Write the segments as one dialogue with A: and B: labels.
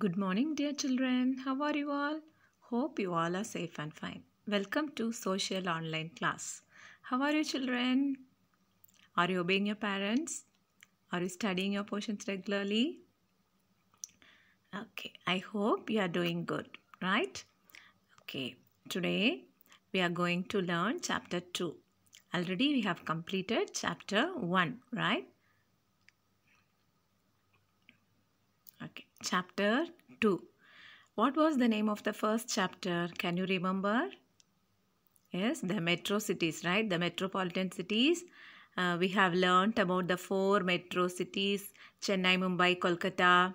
A: Good morning, dear children. How are you all? Hope you all are safe and fine. Welcome to Social Online Class. How are you, children? Are you obeying your parents? Are you studying your portions regularly? Okay, I hope you are doing good, right? Okay, today we are going to learn chapter 2. Already we have completed chapter 1, right? Okay, chapter 2. What was the name of the first chapter? Can you remember? Yes, the metro cities, right? The metropolitan cities. We have learnt about the 4 metro cities: Chennai, Mumbai, Kolkata,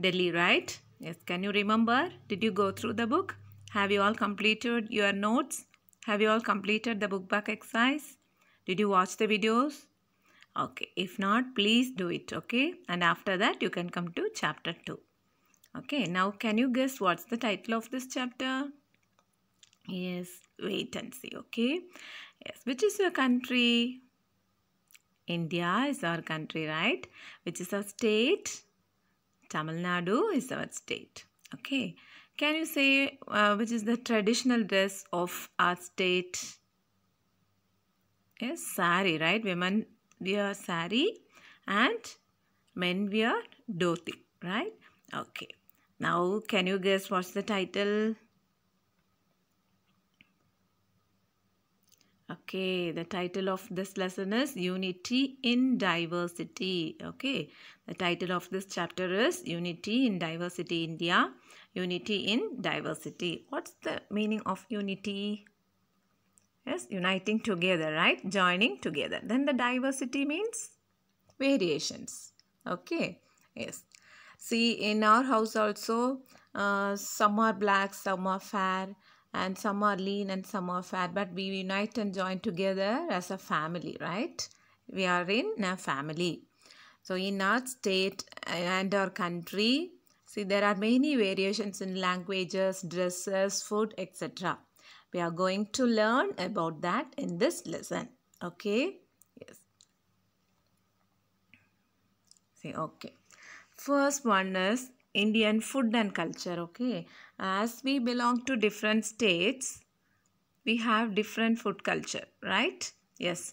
A: Delhi, right? Yes, can you remember? Did you go through the book? Have you all completed your notes? Have you all completed the book back exercise? Did you watch the videos? Okay, if not, please do it, okay? And after that, you can come to chapter 2. Okay, now can you guess what's the title of this chapter? Yes, wait and see, okay? Yes, which is your country? India is our country, right? Which is our state? Tamil Nadu is our state, okay? Can you say which is the traditional dress of our state? Yes, sari, right? Women wear sari and men wear dhoti, right? Okay. Now, can you guess what's the title? Okay, the title of this lesson is Unity in Diversity. Okay, the title of this chapter is Unity in Diversity India. Unity in Diversity. What's the meaning of unity? Yes, uniting together, right? Joining together. Then the diversity means variations. Okay, yes. See, in our house also, some are black, some are fair, and some are lean and some are fat, but we unite and join together as a family, right? We are in a family. So in our state and our country, see, there are many variations in languages, dresses, food, etc. We are going to learn about that in this lesson. Okay, yes. See, okay. First one is Indian food and culture, okay. As we belong to different states, we have different food culture, right? Yes.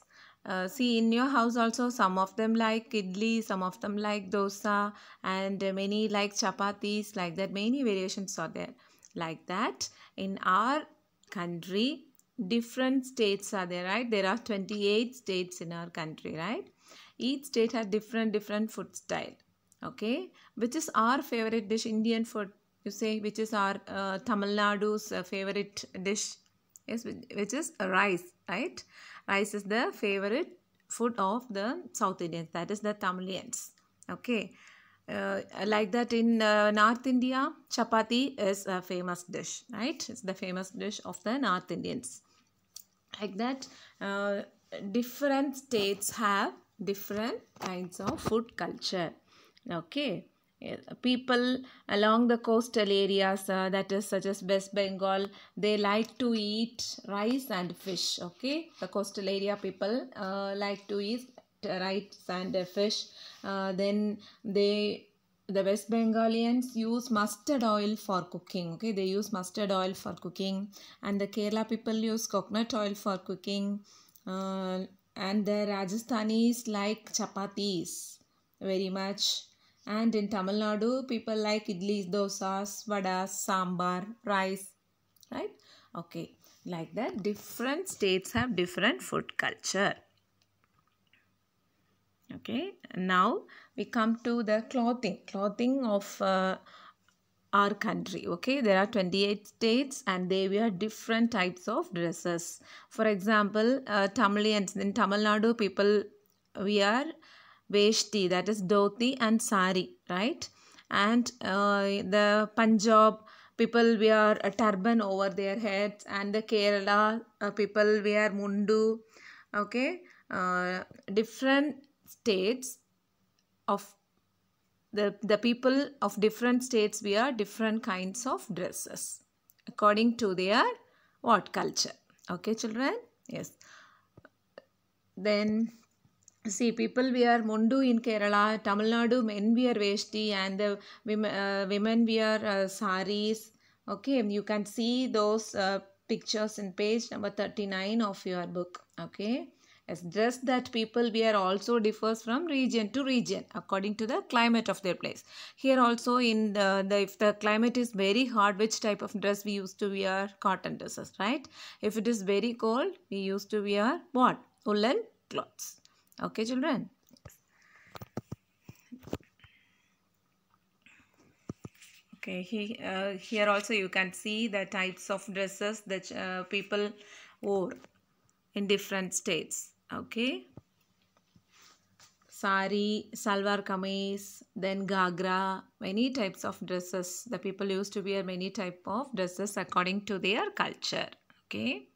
A: See, in your house also, some of them like idli, some of them like dosa, and many like chapatis, like that. Many variations are there. Like that, in our country, different states are there, right? There are 28 states in our country, right? Each state has different food style. Okay, which is our favorite dish? Indian food, you say, which is our Tamil Nadu's favorite dish? Yes, which is rice, right? Rice is the favorite food of the South Indians, that is the Tamilians. Okay, like that in North India, chapati is a famous dish, right? It's the famous dish of the North Indians. Like that, different states have different kinds of food culture. Okay, people along the coastal areas, that is such as West Bengal, they like to eat rice and fish. Okay, the coastal area people like to eat rice and fish. Then the West Bengalians use mustard oil for cooking. Okay, they use mustard oil for cooking, and the Kerala people use coconut oil for cooking. And the Rajasthanis like chapatis very much. And in Tamil Nadu, people like idlis, dosas, vadas, sambar, rice, right? Okay, like that, different states have different food culture. Okay, now we come to the clothing of our country. Okay, there are 28 states and they wear different types of dresses. For example, Tamilians in Tamil Nadu, people wear veshti, that is dhoti and sari, right? And the Punjab people wear a turban over their heads, and the Kerala people wear mundu. Okay, different states of the people of different states wear different kinds of dresses according to their what culture. Okay, children? Yes. Then See, people wear mundu in Kerala, Tamil Nadu men wear veshti, and the women wear saris. Okay, you can see those pictures in page number 39 of your book. Okay, it's just that people wear also differs from region to region according to the climate of their place. Here also in if the climate is very hot, which type of dress we used to wear? Cotton dresses, right? If it is very cold, we used to wear what? Woolen clothes. Okay, children. Okay, here also you can see the types of dresses that people wore in different states. Okay, sari, salwar kameez, then gagra, many types of dresses. The people used to wear many type of dresses according to their culture. Okay.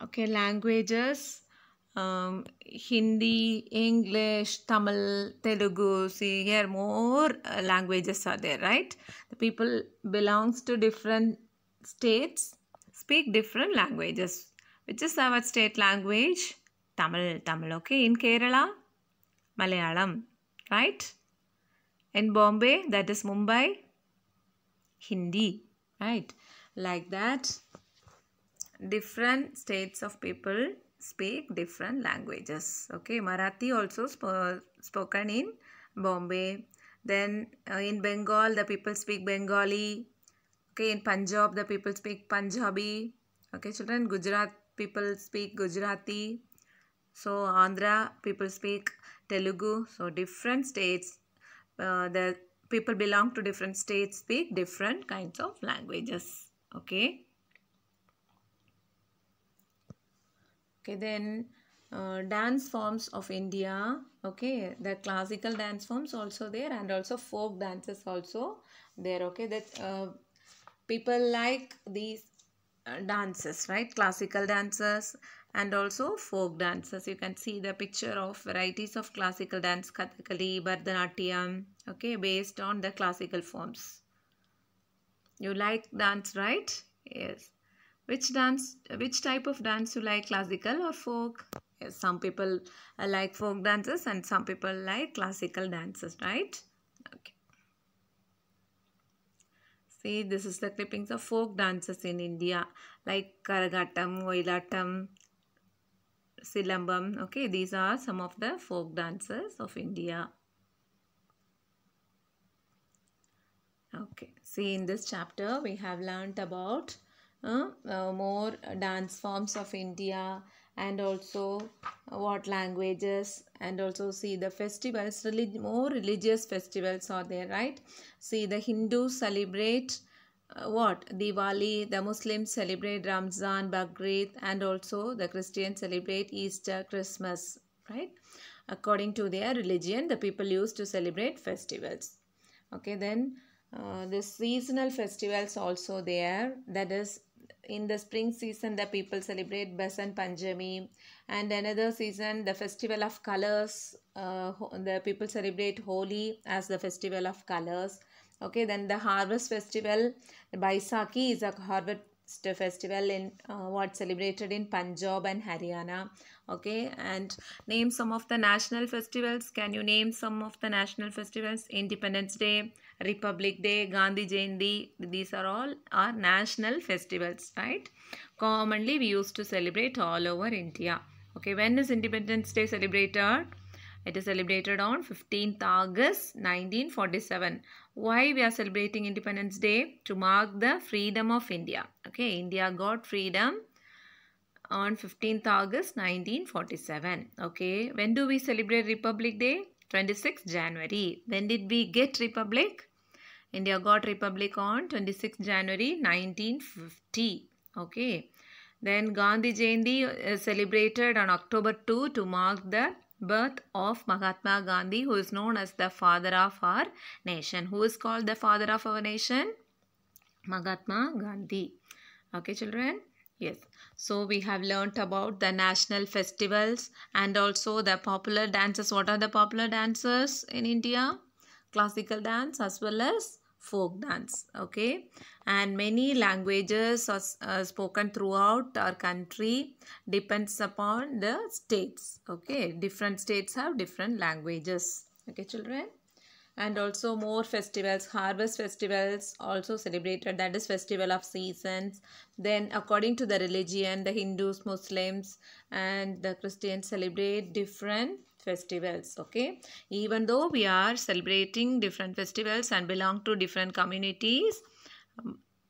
A: Okay, languages. Hindi, English, Tamil, Telugu. See here more languages are there, right? The people belongs to different states, speak different languages. Which is our state language? Tamil. Okay, in Kerala, Malayalam, right? In Bombay, that is Mumbai, Hindi, right? Like that, different states of people speak different languages. Okay, Marathi also spoken in Bombay. Then in Bengal, the people speak Bengali. Okay, in Punjab, the people speak Punjabi. Okay, children, Gujarat people speak Gujarati. So Andhra people speak Telugu. So different states, the people belong to different states speak different kinds of languages. Okay. Okay, then dance forms of India. Okay, the classical dance forms also there, and also folk dances also there. Okay, that people like these dances, right? Classical dances and also folk dances. You can see the picture of varieties of classical dance, Kathakali, Bharatanatyam. Okay, based on the classical forms. You like dance, right? Yes. Which type of dance you like, classical or folk? Yes, some people like folk dances and some people like classical dances, right? Okay. See, this is the clippings of folk dances in India, like Karagattam, Oilatam, Silambam. Okay, these are some of the folk dances of India. Okay, see, in this chapter we have learnt about more dance forms of India, and also what languages, and also see the festivals. More religious festivals are there, right? See, the Hindus celebrate what? Diwali. The Muslims celebrate Ramzan, Baghrid, and also the Christians celebrate Easter, Christmas, right? According to their religion, the people used to celebrate festivals. Okay, then the seasonal festivals also there. That is, in the spring season the people celebrate Basant Panchami, and another season the festival of colors, the people celebrate Holi as the festival of colors. Okay, then the harvest festival, Baisakhi is a harvest festival in what celebrated in Punjab and Haryana. Okay, and name some of the national festivals. Can you name some of the national festivals? Independence Day, Republic Day, Gandhi Jayanti. These are all our national festivals, right? Commonly we used to celebrate all over India. Okay, when is Independence Day celebrated? It is celebrated on 15th August 1947. Why we are celebrating Independence Day? To mark the freedom of India. Okay, India got freedom on 15th August 1947. Okay, when do we celebrate Republic Day? 26th January. When did we get Republic? India got Republic on 26th January 1950. Okay, then Gandhi Jayanti is celebrated on October 2 to mark the birth of Mahatma Gandhi, who is known as the father of our nation. Who is called the father of our nation? Mahatma Gandhi. Okay, children? Yes. So we have learnt about the national festivals and also the popular dances. What are the popular dances in India? Classical dance as well as folk dance. Okay, and many languages are spoken throughout our country, depends upon the states. Okay, different states have different languages. Okay, children. And also more festivals, harvest festivals also celebrated, that is festival of seasons. Then according to the religion, the Hindus, Muslims and the Christians celebrate different festivals. Okay, even though we are celebrating different festivals and belong to different communities,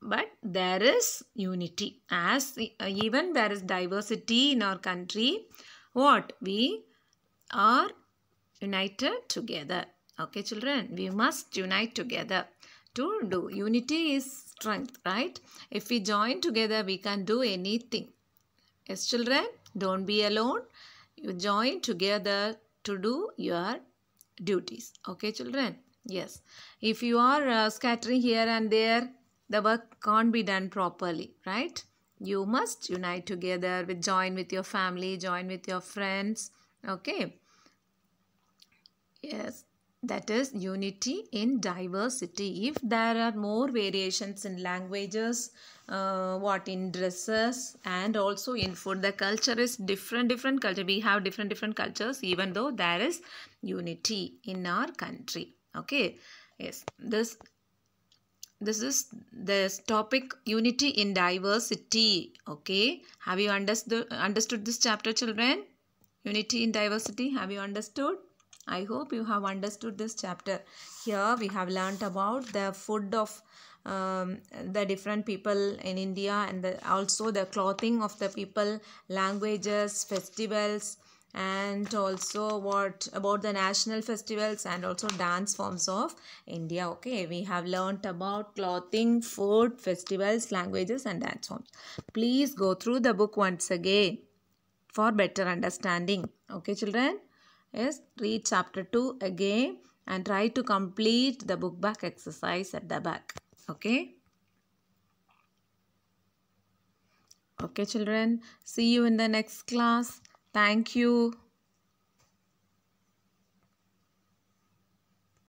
A: but there is unity, as even there is diversity in our country, what we are united together. Okay, children, we must unite together to do. Unity is strength, right? If we join together, we can do anything. Yes, children, don't be alone. You join together to do your duties. Okay, children? Yes. If you are scattering here and there, the work can't be done properly, right? You must unite together, join with your family, join with your friends. Okay. Yes, that is unity in diversity. If there are more variations in languages, what in dresses and also in food, the culture is different culture. We have different cultures, even though there is unity in our country. Okay, yes, this is this topic, unity in diversity. Okay, have you understood this chapter, children? Unity in diversity, have you understood? I hope you have understood this chapter. Here we have learnt about the food of the different people in India, and also the clothing of the people, languages, festivals, and also what about the national festivals and also dance forms of India. Okay, we have learnt about clothing, food, festivals, languages and dance forms. Please go through the book once again for better understanding. Okay, children? Yes, read chapter 2 again and try to complete the book back exercise at the back. Okay? Okay, children. See you in the next class. Thank you.